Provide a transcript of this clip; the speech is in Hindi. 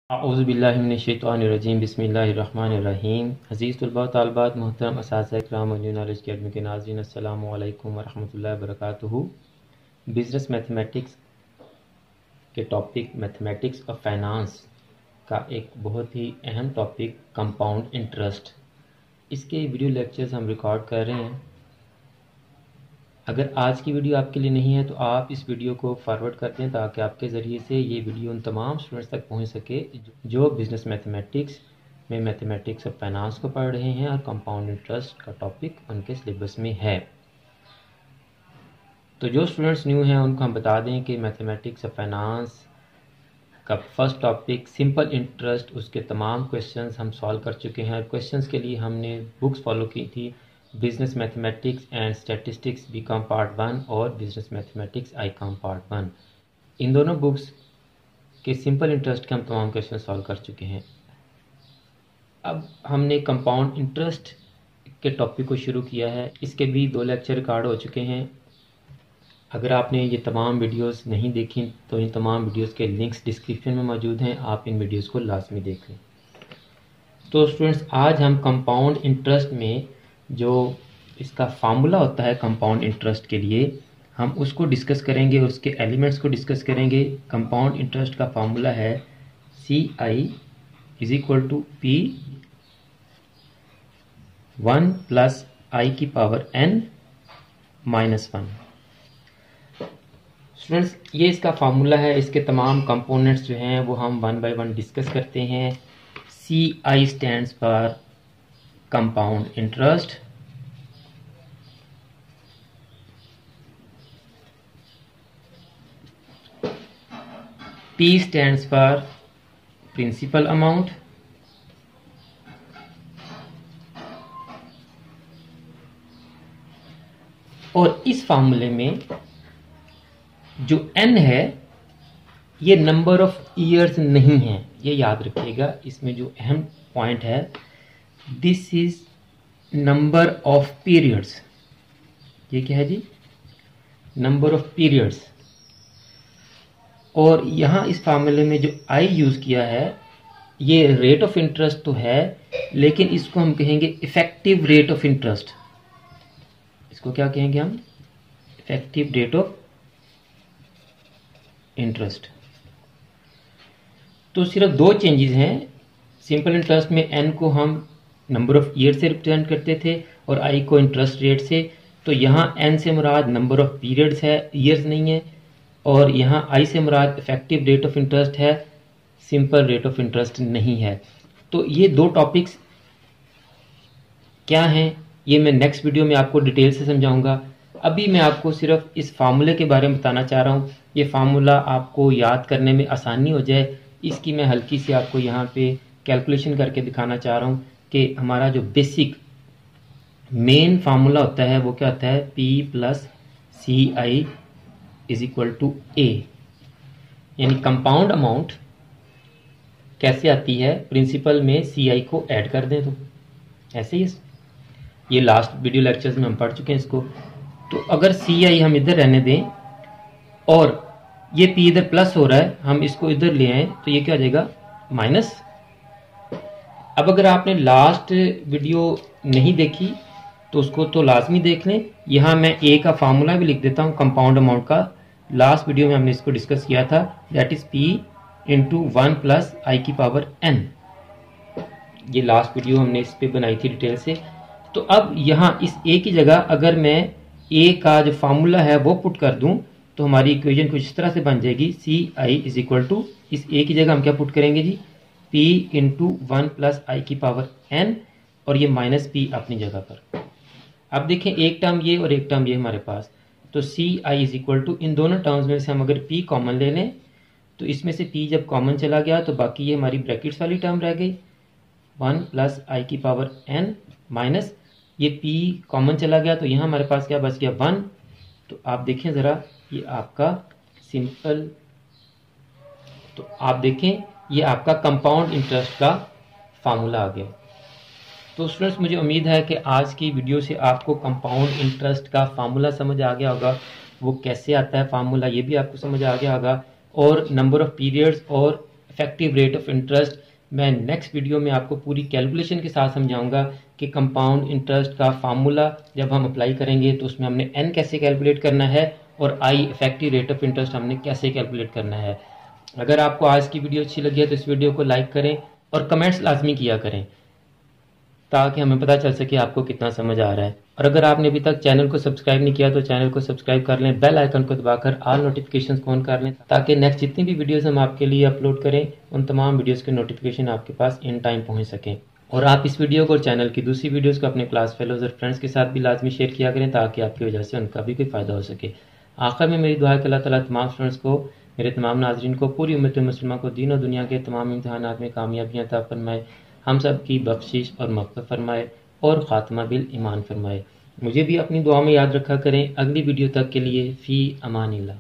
औज़ुबिल्लाहिमिनश्शैतानिर्रजीम बिस्मिल्लाहिर्रहमानिर्रहीम। अज़ीज़ तलबा तालिबात, मोहतरम असातिज़ा इकराम और न्यू नॉलेज अकेडमी के नाज़रीन, अस्सलामु अलैकुम वरहमतुल्लाहि वबरकातुहू। बिज़नेस मैथमेटिक्स के टॉपिक मैथमेटिक्स और फाइनेंस का एक बहुत ही अहम टॉपिक कंपाउंड इंटरेस्ट, इसके वीडियो लेक्चर्स हम रिकॉर्ड कर रहे हैं। अगर आज की वीडियो आपके लिए नहीं है तो आप इस वीडियो को फॉरवर्ड कर दें ताकि आपके ज़रिए से ये वीडियो उन तमाम स्टूडेंट्स तक पहुंच सके जो बिज़नेस मैथमेटिक्स में मैथमेटिक्स और फाइनेंस को पढ़ रहे हैं और कंपाउंड इंटरेस्ट का टॉपिक उनके सिलेबस में है। तो जो स्टूडेंट्स न्यू हैं उनको हम बता दें कि मैथमेटिक्स और फाइनेंस का फर्स्ट टॉपिक सिंपल इंटरेस्ट, उसके तमाम क्वेश्चंस हम सॉल्व कर चुके हैं। और क्वेश्चंस के लिए हमने बुक्स फॉलो की थी, business mathematics and statistics BCom part 1 और बिजनेस मैथमेटिक्स आईकॉम पार्ट 1। इन दोनों बुक्स के सिंपल इंटरेस्ट के हम तमाम क्वेश्चन सॉल्व कर चुके हैं। अब हमने कंपाउंड इंटरेस्ट के टॉपिक को शुरू किया है। इसके भी 2 लेक्चर रिकॉर्ड हो चुके हैं। अगर आपने ये तमाम वीडियोस नहीं देखी तो इन तमाम वीडियोस के लिंक्स डिस्क्रिप्शन में मौजूद हैं, आप इन वीडियोस को लाजमी देख लें। तो स्टूडेंट्स, आज हम कंपाउंड इंटरेस्ट में जो इसका फार्मूला होता है कंपाउंड इंटरेस्ट के लिए, हम उसको डिस्कस करेंगे और उसके एलिमेंट्स को डिस्कस करेंगे। कंपाउंड इंटरेस्ट का फार्मूला है CI is equal to P 1 plus I की पावर n माइनस 1। स्टूडेंट्स, ये इसका फार्मूला है। इसके तमाम कंपोनेंट्स जो हैं वो हम 1 बाय 1 डिस्कस करते हैं। CI stands for compound interest, P stands for principal amount, और इस फार्मूले में जो n है ये नंबर ऑफ ईयर्स नहीं है, ये याद रखिएगा। इसमें जो अहम पॉइंट है, this is number of periods. ये क्या है जी? Number of periods. और यहाँ इस फार्मूले में जो I यूज़ किया है ये रेट ऑफ इंटरेस्ट तो है, लेकिन इसको हम कहेंगे इफेक्टिव रेट ऑफ इंटरेस्ट। इसको क्या कहेंगे हम? Effective rate of interest. तो सिर्फ 2 चेंजेस हैं। सिंपल इंटरेस्ट में n को हम नंबर ऑफ ईयर से रिप्रेजेंट करते थे और I को इंटरेस्ट रेट से। तो यहाँ n से मुराद नंबर ऑफ पीरियड्स है, ईयर्स नहीं है। और यहाँ I से मुराद इफेक्टिव रेट ऑफ इंटरेस्ट है, सिंपल रेट ऑफ इंटरेस्ट नहीं है। तो ये 2 टॉपिक्स क्या हैं ये मैं नेक्स्ट वीडियो में आपको डिटेल से समझाऊंगा। अभी मैं आपको सिर्फ इस फार्मूले के बारे में बताना चाह रहा हूँ। ये फार्मूला आपको याद करने में आसानी हो जाए, इसकी मैं हल्की सी आपको यहाँ पे कैलकुलेशन करके दिखाना चाह रहा हूँ कि हमारा जो बेसिक मेन फार्मूला होता है वो क्या होता है? P plus CI is equal to A। यानी कंपाउंड अमाउंट कैसे आती है? प्रिंसिपल में CI को ऐड कर दें तो ऐसे ही। ये लास्ट वीडियो लेक्चर्स में हम पढ़ चुके हैं इसको। तो अगर CI हम इधर रहने दें और ये P इधर प्लस हो रहा है, हम इसको इधर ले आए तो ये क्या हो जाएगा? माइनस। अब अगर आपने लास्ट वीडियो नहीं देखी तो उसको तो लाजमी देख लें। यहाँ मैं A का फार्मूला भी लिख देता हूँ कंपाउंड अमाउंट का। लास्ट वीडियो में हमने इसको डिस्कस किया था, that is P into 1 plus I की पावर n। ये लास्ट वीडियो हमने इस पे बनाई थी डिटेल से। तो अब यहाँ इस A की जगह अगर मैं A का जो फार्मूला है वो पुट कर दूं तो हमारी इक्वेशन कुछ इस तरह से बन जाएगी। CI इज इक्वल टू, इस A की जगह हम क्या पुट करेंगे जी? P इंटू 1 प्लस I की पावर n और ये माइनस P अपनी जगह पर। अब देखें, एक टर्म ये और एक टर्म ये हमारे पास। तो CI इज इक्वल टू, इन दोनों टर्म्स में से हम अगर P कॉमन ले लें तो इसमें से P जब कॉमन चला गया तो बाकी ये हमारी ब्रैकेट्स वाली टर्म रह गई, 1 प्लस I की पावर n माइनस ये P कॉमन चला गया तो यहाँ हमारे पास क्या बच गया? 1। तो आप देखें ज़रा, ये आपका सिंपल, तो आप देखें ये आपका कंपाउंड इंटरेस्ट का फार्मूला आ गया। तो स्टूडेंट्स, मुझे उम्मीद है कि आज की वीडियो से आपको कंपाउंड इंटरेस्ट का फार्मूला समझ आ गया होगा, वो कैसे आता है फार्मूला ये भी आपको समझ आ गया होगा, और नंबर ऑफ पीरियड्स और इफेक्टिव रेट ऑफ इंटरेस्ट। मैं नेक्स्ट वीडियो में आपको पूरी कैलकुलेशन के साथ समझाऊंगा कि कंपाउंड इंटरेस्ट का फार्मूला जब हम अप्लाई करेंगे तो उसमें हमने n कैसे कैलकुलेट करना है और i effective rate of interest हमने कैसे कैलकुलेट करना है। अगर आपको आज की वीडियो अच्छी लगी है तो इस वीडियो को लाइक करें और कमेंट्स लाजमी किया करें ताकि हमें पता चल सके आपको कितना समझ आ रहा है। और अगर आपने अभी तक चैनल को सब्सक्राइब नहीं किया तो चैनल को सब्सक्राइब कर लें, बेल आइकन को दबाकर ऑल नोटिफिकेशंस ऑन कर लें ताकि नेक्स्ट जितनी भी वीडियोस हम आपके लिए अपलोड करें उन तमाम वीडियोस के नोटिफिकेशन आपके पास इन टाइम पहुंच सकें। और आप इस वीडियो को और चैनल की दूसरी वीडियोस को अपने क्लास फेलोज और फ्रेंड्स के साथ भी लाजमी शेयर किया करें ताकि आपकी वजह से उनका भी कोई फ़ायदा हो सके। आखिर में मेरी दुआ है कि अल्लाह ताला तमाम स्टूडेंट्स को, मेरे तमाम नाज़रीन को, पूरी उम्मत मुस्लिमा को दीन और दुनिया के तमाम इम्तिहानात में कामयाबियाँ अता फरमाए, हम सब की बख्शिश और मग़फ़िरत फरमाए और ख़ात्मा बिल ईमान फरमाए। मुझे भी अपनी दुआ में याद रखा करें। अगली वीडियो तक के लिए फ़ी अमानिल्लाह।